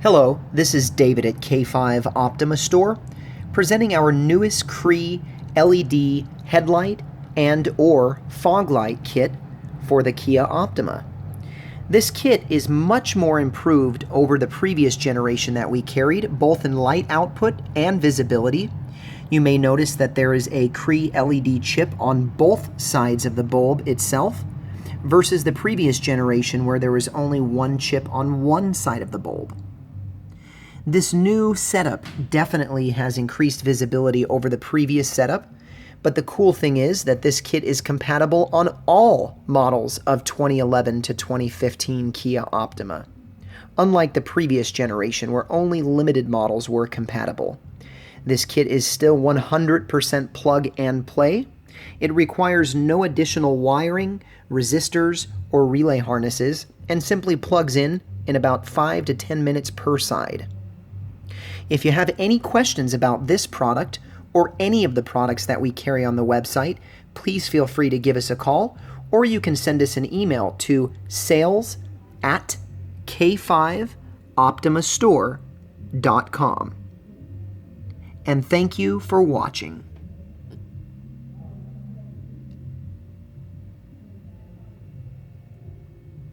Hello, this is David at K5 Optima Store, presenting our newest CREE LED headlight and or fog light kit for the Kia Optima. This kit is much more improved over the previous generation that we carried, both in light output and visibility. You may notice that there is a CREE LED chip on both sides of the bulb itself, versus the previous generation where there was only one chip on one side of the bulb. This new setup definitely has increased visibility over the previous setup, but the cool thing is that this kit is compatible on all models of 2011 to 2015 Kia Optima, unlike the previous generation where only limited models were compatible. This kit is still 100% plug and play. It requires no additional wiring, resistors, or relay harnesses, and simply plugs in about 5 to 10 minutes per side. If you have any questions about this product or any of the products that we carry on the website, please feel free to give us a call, or you can send us an email to sales@k5optimastore.com. And thank you for watching.